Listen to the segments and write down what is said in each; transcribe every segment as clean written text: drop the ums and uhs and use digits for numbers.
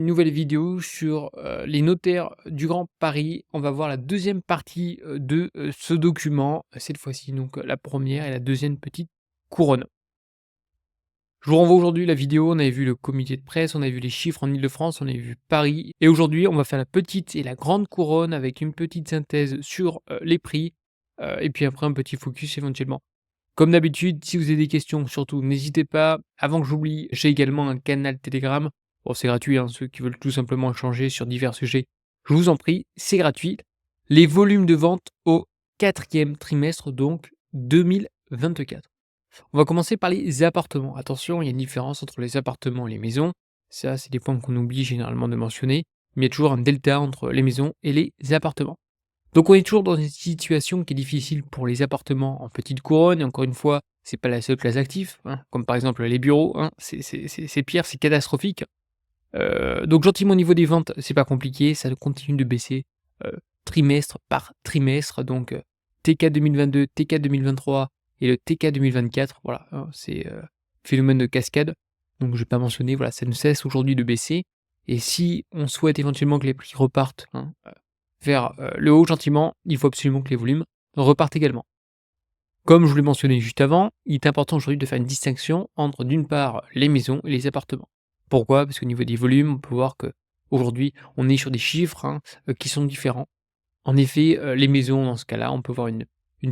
Une nouvelle vidéo sur, les notaires du Grand Paris. On va voir la deuxième partie, de, ce document. Cette fois-ci donc, la première et la deuxième petite couronne. Je vous renvoie aujourd'hui la vidéo, on avait vu le comité de presse, on avait vu les chiffres en Île-de-France, on avait vu Paris et aujourd'hui on va faire la petite et la grande couronne avec une petite synthèse sur, les prix, et puis après un petit focus éventuellement. Comme d'habitude, si vous avez des questions, surtout n'hésitez pas. Avant que j'oublie, j'ai également un canal Telegram. Bon, c'est gratuit, hein, ceux qui veulent tout simplement échanger sur divers sujets, je vous en prie, c'est gratuit. Les volumes de vente au quatrième trimestre, donc 2024. On va commencer par les appartements. Attention, il y a une différence entre les appartements et les maisons. Ça, c'est des points qu'on oublie généralement de mentionner. Mais il y a toujours un delta entre les maisons et les appartements. Donc on est toujours dans une situation qui est difficile pour les appartements en petite couronne et encore une fois, c'est pas la seule classe d'actifs, hein, comme par exemple les bureaux, hein, c'est pire, c'est catastrophique. Donc gentiment au niveau des ventes, c'est pas compliqué, ça continue de baisser, trimestre par trimestre donc T4 2022, T4 2023 et le T4 2024, voilà, hein, c'est, phénomène de cascade. Donc je vais pas mentionner, voilà, ça ne cesse aujourd'hui de baisser et si on souhaite éventuellement que les prix repartent, hein, vers, le haut gentiment, il faut absolument que les volumes repartent également. Comme je vous l'ai mentionné juste avant, il est important aujourd'hui de faire une distinction entre d'une part les maisons et les appartements. Pourquoi? Parce qu'au niveau des volumes, on peut voir qu'aujourd'hui on est sur des chiffres, hein, qui sont différents. En effet, les maisons dans ce cas-là, on peut voir une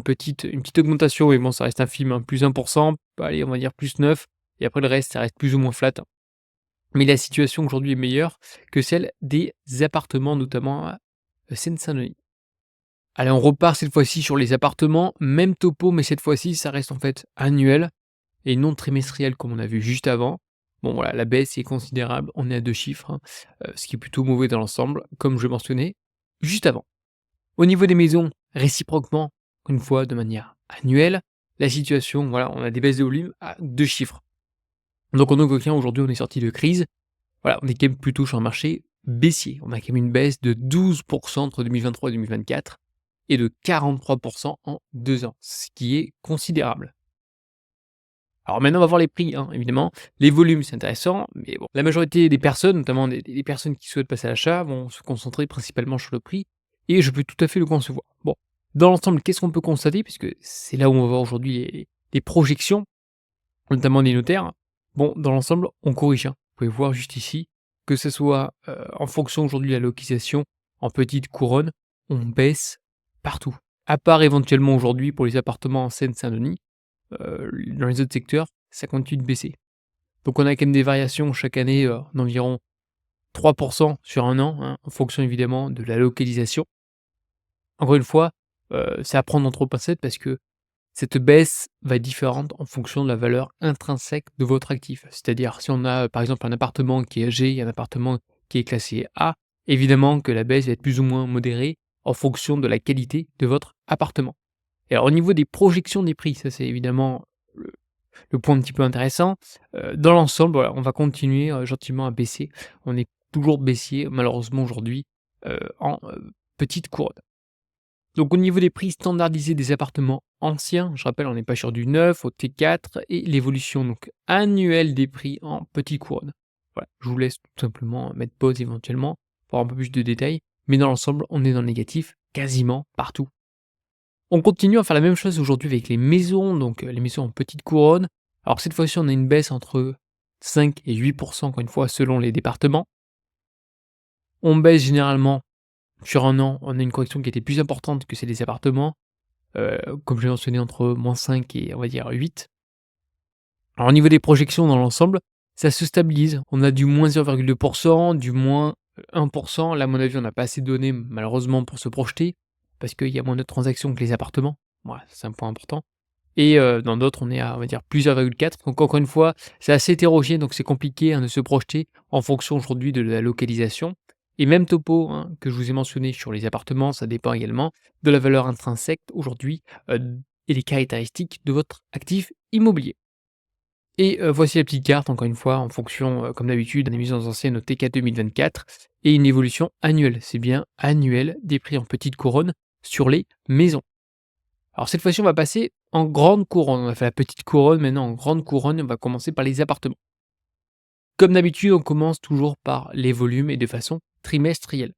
petite augmentation et bon ça reste infime, hein, plus 1, allez on va dire plus 9 et après le reste ça reste plus ou moins flat, hein. Mais la situation aujourd'hui est meilleure que celle des appartements, notamment à Seine-Saint-Denis. Allez, on repart cette fois-ci sur les appartements, même topo, mais cette fois-ci, ça reste en fait annuel et non trimestriel comme on a vu juste avant. Bon voilà, la baisse est considérable, on est à 2 chiffres, hein, ce qui est plutôt mauvais dans l'ensemble, comme je mentionnais juste avant. Au niveau des maisons, réciproquement, une fois de manière annuelle, la situation, voilà, on a des baisses de volume à 2 chiffres. Donc en aucun cas, aujourd'hui, on est sorti de crise. Voilà, on est quand même plutôt sur un marché baissier. On a quand même une baisse de 12 entre 2023 et 2024 et de 43 en 2 ans, ce qui est considérable. Alors maintenant, on va voir les prix, hein, évidemment. Les volumes, c'est intéressant, mais bon, la majorité des personnes, notamment des personnes qui souhaitent passer à l'achat, vont se concentrer principalement sur le prix et je peux tout à fait le concevoir. Bon, dans l'ensemble, qu'est-ce qu'on peut constater? Puisque c'est là où on va voir aujourd'hui les projections, notamment des notaires. Bon, dans l'ensemble, on corrige, hein. Vous pouvez voir juste ici, que ce soit, en fonction aujourd'hui de la localisation, en petite couronne, on baisse partout. À part éventuellement aujourd'hui pour les appartements en Seine-Saint-Denis, dans les autres secteurs, ça continue de baisser. Donc on a quand même des variations chaque année, d'environ 3 sur un an, hein, en fonction évidemment de la localisation. Encore une fois, c'est à prendre entre pincettes parce que cette baisse va être différente en fonction de la valeur intrinsèque de votre actif. C'est-à-dire si on a, par exemple, un appartement qui est G et un appartement qui est classé A, évidemment que la baisse va être plus ou moins modérée en fonction de la qualité de votre appartement. Et alors au niveau des projections des prix, ça c'est évidemment le le point un petit peu intéressant. Dans l'ensemble, voilà, on va continuer, gentiment à baisser. On est toujours baissier malheureusement aujourd'hui, en, petite couronne. Donc au niveau des prix standardisés des appartements anciens, je rappelle, on n'est pas sur du neuf au T4 et l'évolution donc annuelle des prix en petite couronne. Voilà, je vous laisse tout simplement mettre pause éventuellement pour avoir un peu plus de détails, mais dans l'ensemble, on est dans le négatif quasiment partout. On continue à faire la même chose aujourd'hui avec les maisons, donc les maisons en petite couronne. Alors cette fois-ci, on a une baisse entre 5 et 8 encore une fois selon les départements. On baisse généralement sur un an, on a une correction qui était plus importante que celle des appartements. Comme j'ai mentionné entre -5 et on va dire 8. Alors au niveau des projections dans l'ensemble, ça se stabilise. On a du -0,2 du moins 1. Là, à mon avis, on n'a pas assez de données malheureusement pour se projeter, parce qu'il y a moins de transactions que les appartements. Voilà, c'est un point important et dans d'autres, on est à, on va dire, +0,4. Donc encore une fois, c'est assez hétérogène, donc c'est compliqué, hein, de se projeter en fonction aujourd'hui de la localisation et même topo, hein, que je vous ai mentionné sur les appartements, ça dépend également de la valeur intrinsèque aujourd'hui, et les caractéristiques de votre actif immobilier. Et voici la petite carte encore une fois en fonction, comme d'habitude, des mises anciennes au T4 2024 et une évolution annuelle. C'est bien annuel des prix en petite couronne sur les maisons. Alors cette fois-ci, on va passer en grande couronne. On a fait la petite couronne, maintenant en grande couronne, on va commencer par les appartements. Comme d'habitude, on commence toujours par les volumes et de façon trimestrielle.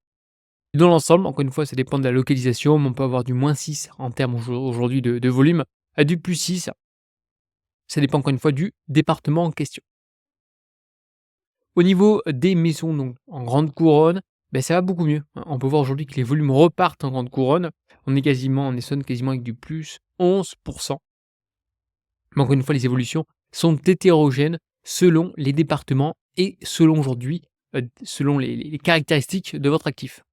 Dans l'ensemble, encore une fois, ça dépend de la localisation, mais on peut avoir du -6 en termes aujourd'hui de volume à du +6. Ça dépend encore une fois du département en question. Au niveau des maisons, donc en grande couronne, ça va beaucoup mieux, hein. On peut voir aujourd'hui que les volumes repartent en grande couronne. On sonne quasiment avec du +11. Mais encore une fois, les évolutions sont hétérogènes selon les départements et selon aujourd'hui, selon les caractéristiques de votre actif.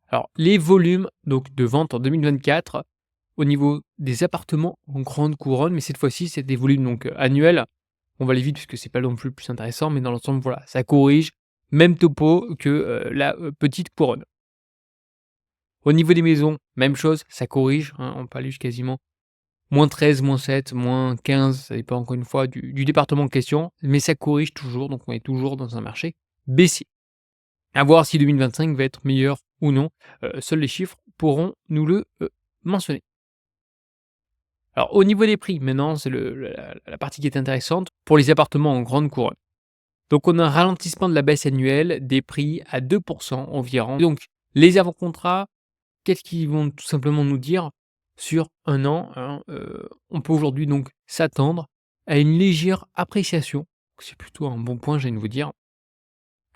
Alors, les volumes donc de vente en 2024, au niveau des appartements en grande couronne, mais cette fois-ci, c'est des volumes donc annuels. On va aller vite puisque c'est pas non plus le plus intéressant, mais dans l'ensemble, voilà, ça corrige. Même topo que la petite couronne. Au niveau des maisons, même chose, ça corrige, hein, on peut aller jusqu'à quasiment -13, -7, -15, ça dépend encore une fois du département en question, mais ça corrige toujours, donc on est toujours dans un marché baissier. À voir si 2025 va être meilleur ou non, seuls les chiffres pourront nous le, mentionner. Alors au niveau des prix, maintenant, c'est la partie qui est intéressante pour les appartements en grande couronne. Donc on a un ralentissement de la baisse annuelle des prix à 2 environ. Donc les avant-contrats, qu'est-ce qu'ils vont tout simplement nous dire sur un an, hein? On peut aujourd'hui donc s'attendre à une légère appréciation. C'est plutôt un bon point, j'ai envie de vous dire.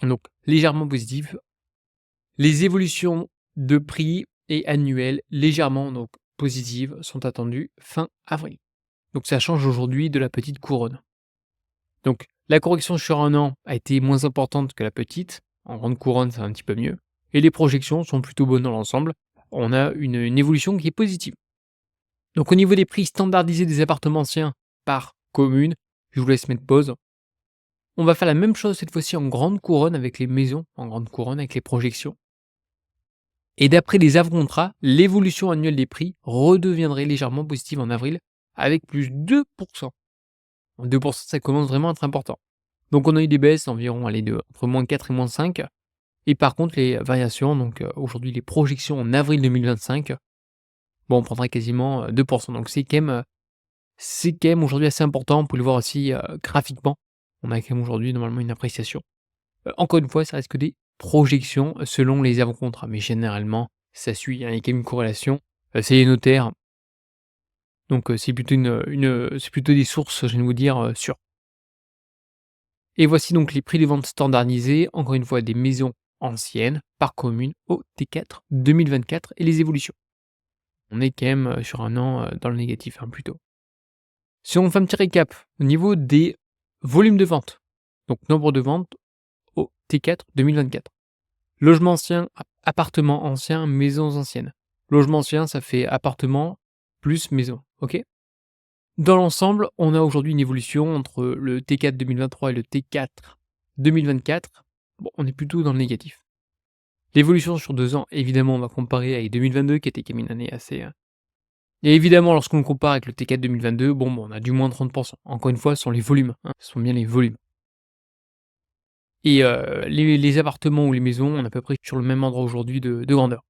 Donc légèrement positive. Les évolutions de prix et annuelles légèrement donc positives sont attendues fin avril. Donc ça change aujourd'hui de la petite couronne. Donc la correction sur un an a été moins importante que la petite. En grande couronne, ça va un petit peu mieux. Et les projections sont plutôt bonnes dans l'ensemble. On a une évolution qui est positive. Donc au niveau des prix standardisés des appartements anciens par commune, je vous laisse mettre pause. On va faire la même chose cette fois-ci en grande couronne avec les maisons, en grande couronne avec les projections. Et d'après les avant-contrats, l'évolution annuelle des prix redeviendrait légèrement positive en avril avec plus 2%. 2%, ça commence vraiment à être important. Donc on a eu des baisses environ entre -4 et -5. Et par contre, les variations, donc aujourd'hui les projections en avril 2025, bon, on prendrait quasiment 2%. Donc c'est quand même aujourd'hui assez important. On peut le voir aussi graphiquement. On a quand même aujourd'hui normalement une appréciation. Encore une fois, ça reste que des projections selon les avant-contrats. Mais généralement, ça suit, hein, il y a quand même une corrélation. C'est les notaires. Donc c'est plutôt c'est plutôt des sources, je viens de vous dire, sûres. Et voici donc les prix de vente standardisés, encore une fois des maisons anciennes par commune au T4 2024 et les évolutions. On est quand même sur un an dans le négatif, hein, plutôt. Si on fait un petit récap au niveau des volumes de vente, donc nombre de ventes au T4 2024. Logement ancien, appartement ancien, maisons anciennes. Logement ancien, ça fait appartement plus maison, ok? Dans l'ensemble, on a aujourd'hui une évolution entre le T4 2023 et le T4 2024. Bon, on est plutôt dans le négatif. L'évolution sur 2 ans, évidemment, on va comparer avec 2022 qui était quand même une année assez, et évidemment, lorsqu'on compare avec le T4 2022, bon, on a du moins 30. Encore une fois, ce sont les volumes, hein, ce sont bien les volumes. Et les appartements ou les maisons, on est à peu près sur le même endroit aujourd'hui de grandeur.